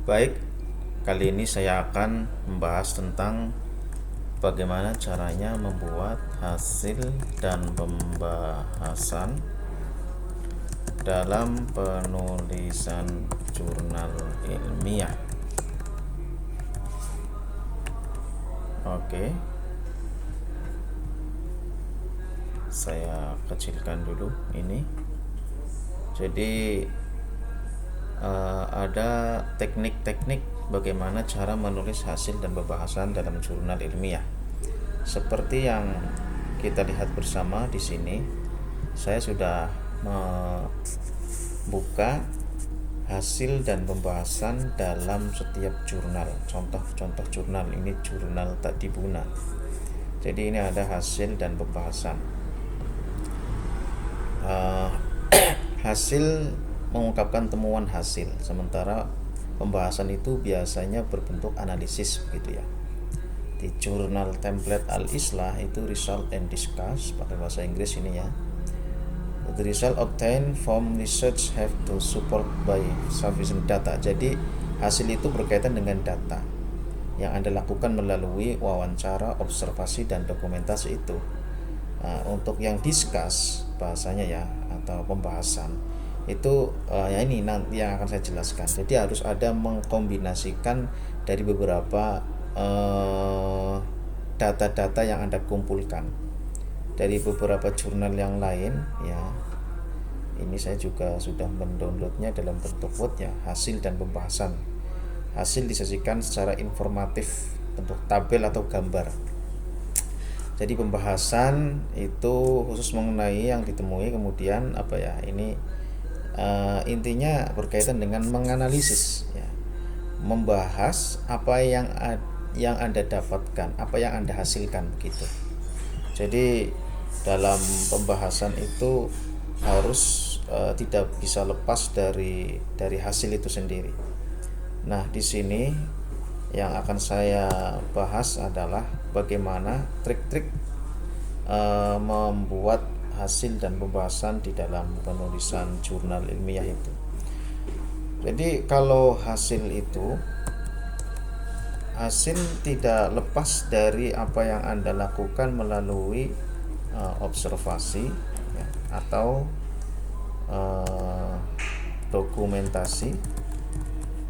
Baik, kali ini saya akan membahas tentang bagaimana caranya membuat hasil dan pembahasan dalam penulisan jurnal ilmiah. Oke, saya kecilkan dulu ini. Jadi ada teknik-teknik bagaimana cara menulis hasil dan pembahasan dalam jurnal ilmiah. Seperti yang kita lihat bersama di sini, saya sudah membuka hasil dan pembahasan dalam setiap jurnal. Contoh-contoh jurnal ini jurnal Tadibuna. Jadi ini ada hasil dan pembahasan. Hasil mengungkapkan temuan hasil, sementara pembahasan itu biasanya berbentuk analisis begitu ya. Di jurnal template Al-Islah itu result and discuss pakai bahasa Inggris ini ya. The result obtained from research have to support by sufficient data. Jadi hasil itu berkaitan dengan data yang Anda lakukan melalui wawancara, observasi, dan dokumentasi itu. Untuk yang discuss bahasanya ya, atau pembahasan itu ya ini nanti yang akan saya jelaskan. Jadi harus ada mengkombinasikan dari beberapa data-data yang Anda kumpulkan dari beberapa jurnal yang lain ya. Ini saya juga sudah mendownloadnya dalam bentuk Word ya, hasil dan pembahasan. Hasil disajikan secara informatif bentuk tabel atau gambar. Jadi pembahasan itu khusus mengenai yang ditemui, kemudian apa ya ini intinya berkaitan dengan menganalisis ya, membahas apa yang Anda dapatkan, apa yang Anda hasilkan begitu. Jadi dalam pembahasan itu harus tidak bisa lepas dari hasil itu sendiri. Nah, di sini yang akan saya bahas adalah bagaimana trik-trik membuat hasil dan pembahasan di dalam penulisan jurnal ilmiah itu. Jadi kalau hasil tidak lepas dari apa yang Anda lakukan melalui observasi ya, atau dokumentasi,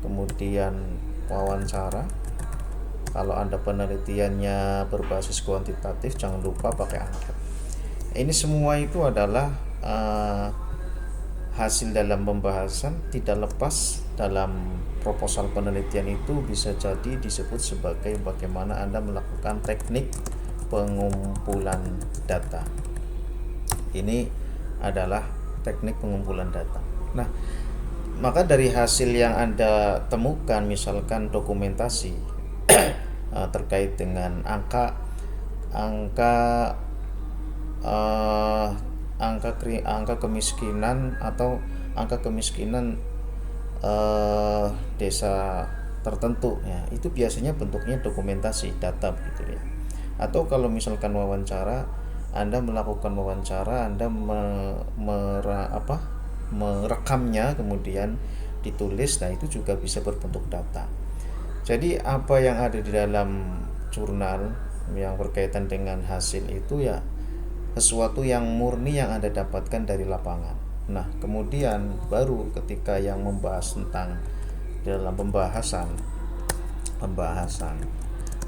kemudian wawancara. Kalau Anda penelitiannya berbasis kuantitatif, jangan lupa pakai angket. Ini semua itu adalah hasil dalam pembahasan tidak lepas dalam proposal penelitian itu bisa jadi disebut sebagai bagaimana Anda melakukan teknik pengumpulan data. Ini adalah teknik pengumpulan data. Nah, maka dari hasil yang Anda temukan, misalkan dokumentasi terkait dengan angka kemiskinan atau angka kemiskinan desa tertentu ya, itu biasanya bentuknya dokumentasi data begitu ya. Atau kalau misalkan wawancara, Anda melakukan wawancara, Anda merekamnya kemudian ditulis, nah itu juga bisa berbentuk data. Jadi apa yang ada di dalam jurnal yang berkaitan dengan hasil itu ya sesuatu yang murni yang Anda dapatkan dari lapangan. Nah, kemudian baru ketika yang membahas tentang dalam pembahasan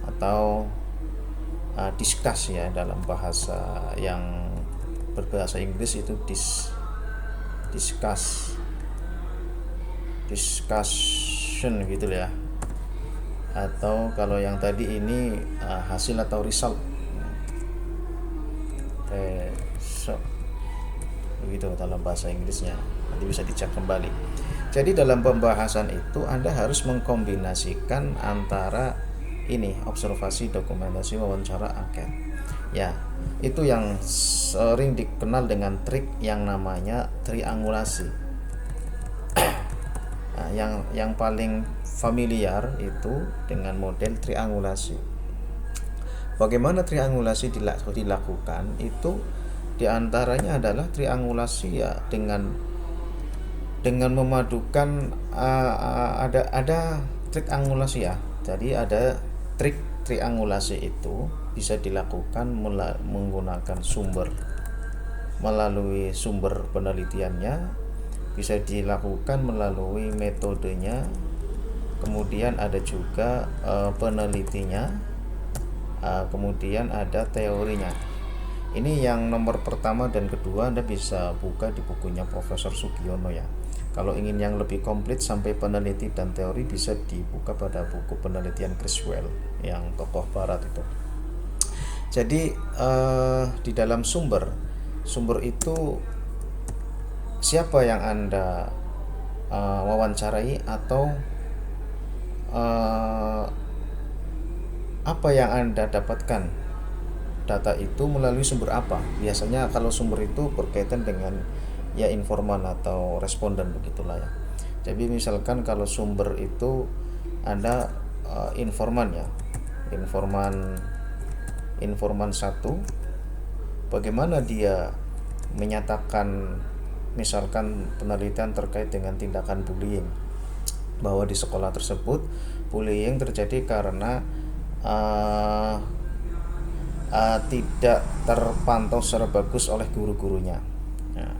atau discuss ya, dalam bahasa yang berbahasa Inggris itu discussion gitu ya. Atau kalau yang tadi ini hasil atau result begitu dalam bahasa Inggrisnya, nanti bisa dicek kembali. Jadi dalam pembahasan itu Anda harus mengkombinasikan antara ini observasi, dokumentasi, wawancara, angket ya. Itu yang sering dikenal dengan trik yang namanya triangulasi. Nah, yang paling familiar itu dengan model triangulasi. Bagaimana triangulasi dilakukan? Itu diantaranya adalah triangulasi ya dengan dengan memadukan ada trik angulasi ya. Jadi ada trik triangulasi itu bisa dilakukan menggunakan sumber, melalui sumber penelitiannya, bisa dilakukan melalui metodenya, kemudian ada juga penelitinya, kemudian ada teorinya. Ini yang nomor pertama dan kedua Anda bisa buka di bukunya Profesor Sugiono ya. Kalau ingin yang lebih komplit sampai peneliti dan teori bisa dibuka pada buku penelitian Criswell yang tokoh barat itu. Jadi di dalam sumber itu siapa yang Anda wawancarai atau apa yang Anda dapatkan data itu melalui sumber apa. Biasanya kalau sumber itu berkaitan dengan ya informan atau responden begitulah ya. Jadi misalkan kalau sumber itu Anda informan ya, informan satu, bagaimana dia menyatakan misalkan penelitian terkait dengan tindakan bullying, bahwa di sekolah tersebut bullying terjadi karena tidak terpantau secara bagus oleh guru-gurunya. Nah,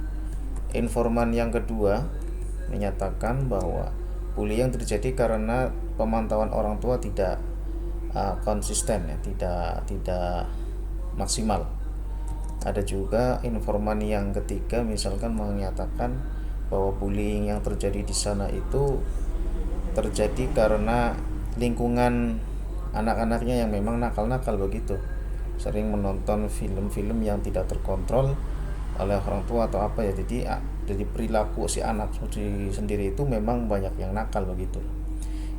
informan yang kedua menyatakan bahwa bullying terjadi karena pemantauan orang tua tidak konsisten ya, tidak maksimal. Ada juga informan yang ketiga misalkan menyatakan bahwa bullying yang terjadi di sana itu terjadi karena lingkungan anak-anaknya yang memang nakal-nakal begitu, sering menonton film-film yang tidak terkontrol oleh orang tua atau apa ya. Jadi perilaku si anak sendiri itu memang banyak yang nakal begitu.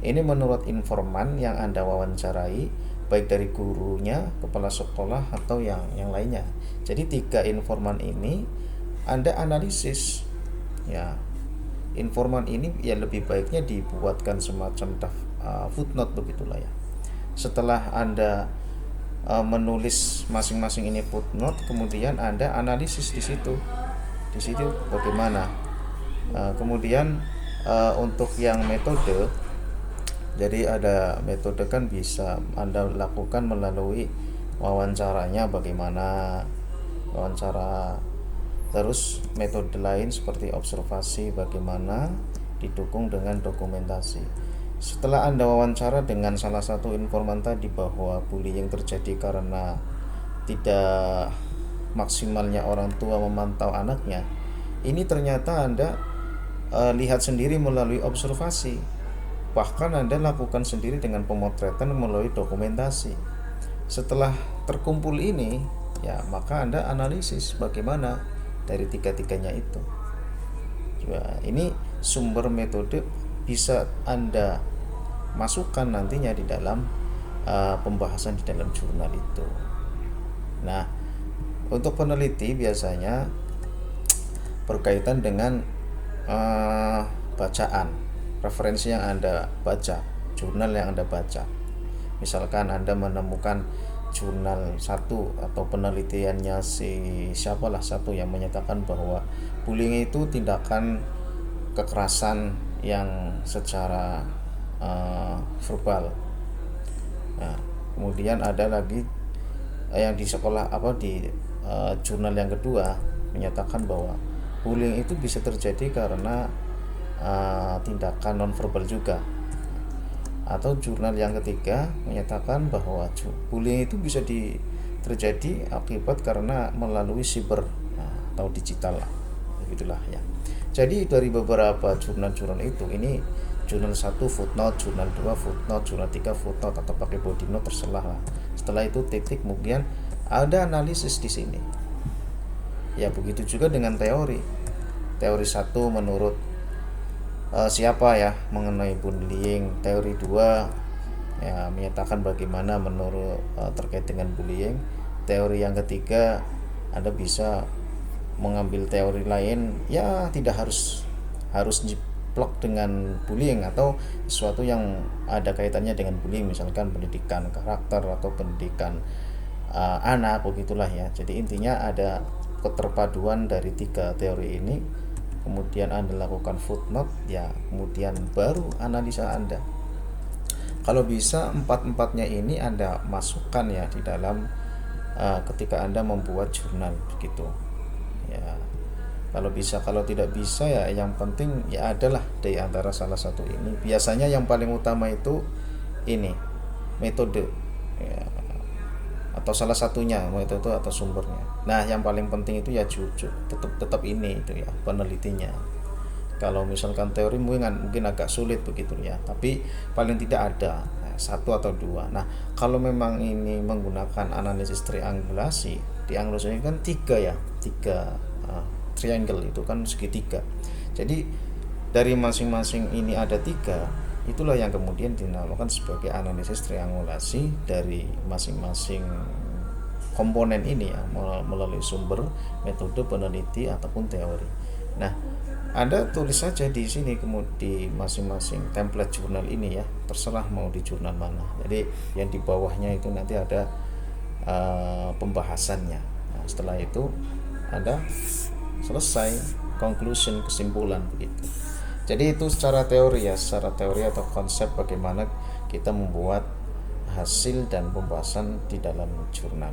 Ini menurut informan yang Anda wawancarai, baik dari gurunya, kepala sekolah atau yang lainnya. Jadi 3 informan ini Anda analisis ya. Informan ini ya lebih baiknya dibuatkan semacam footnote begitulah ya. Setelah Anda menulis masing-masing ini footnote, kemudian Anda analisis di situ bagaimana. Kemudian untuk yang metode, jadi ada metode kan bisa Anda lakukan melalui wawancaranya bagaimana, wawancara. Terus metode lain seperti observasi bagaimana, didukung dengan dokumentasi. Setelah Anda wawancara dengan salah satu informan tadi bahwa bullying terjadi karena tidak maksimalnya orang tua memantau anaknya, ini ternyata Anda lihat sendiri melalui observasi. Bahkan Anda lakukan sendiri dengan pemotretan melalui dokumentasi. Setelah terkumpul ini, ya maka Anda analisis bagaimana dari tiga-tiganya itu. Ini sumber metode bisa Anda masukkan nantinya di dalam pembahasan di dalam jurnal itu. Nah, untuk peneliti biasanya berkaitan dengan bacaan, referensi yang Anda baca, jurnal yang Anda baca. Misalkan Anda menemukan jurnal satu atau penelitiannya siapalah satu yang menyatakan bahwa bullying itu tindakan kekerasan yang secara verbal. Nah, kemudian ada lagi yang di sekolah di jurnal yang kedua menyatakan bahwa bullying itu bisa terjadi karena tindakan nonverbal juga. Atau jurnal yang ketiga menyatakan bahwa bullying itu bisa terjadi akibat karena melalui siber atau digital lah, begitulah ya. Jadi dari beberapa jurnal-jurnal itu, ini jurnal 1 footnote, jurnal 2 footnote, jurnal 3 footnote atau pakai body note terserah lah. Setelah itu titik, kemudian ada analisis di sini. Ya begitu juga dengan teori. Teori 1 menurut siapa ya mengenai bullying. Teori 2 ya menyatakan bagaimana menurut terkait dengan bullying. Teori yang ketiga Anda bisa mengambil teori lain, ya tidak harus jiplak dengan bullying atau sesuatu yang ada kaitannya dengan bullying, misalkan pendidikan karakter atau pendidikan anak begitulah ya. Jadi intinya ada keterpaduan dari 3 teori ini kemudian Anda lakukan footnote, ya kemudian baru analisa Anda. Kalau bisa empat-empatnya ini Anda masukkan ya di dalam ketika Anda membuat jurnal begitu. Ya, kalau bisa, kalau tidak bisa ya yang penting ya adalah di antara salah satu ini. Biasanya yang paling utama itu ini metode, ya, atau salah satunya metode atau sumbernya. Nah, yang paling penting itu ya jujur, tetap ini itu ya penelitinya. Kalau misalkan teori mungkin agak sulit begitu ya, tapi paling tidak ada satu atau dua. Nah, kalau memang ini menggunakan analisis triangulasi, triangulasi ini kan tiga ya, triangle itu kan segitiga. Jadi dari masing-masing ini ada tiga, itulah yang kemudian dinamakan sebagai analisis triangulasi dari masing-masing komponen ini ya, melalui sumber, metode, peneliti ataupun teori. Nah, Anda tulis saja di sini di masing-masing template jurnal ini ya, terserah mau di jurnal mana. Jadi yang di bawahnya itu nanti ada pembahasannya. Nah, setelah itu Anda selesai, conclusion, kesimpulan begitu. Jadi itu secara teori ya, secara teori atau konsep bagaimana kita membuat hasil dan pembahasan di dalam jurnal.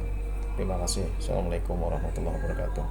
Terima kasih. Assalamualaikum warahmatullahi wabarakatuh.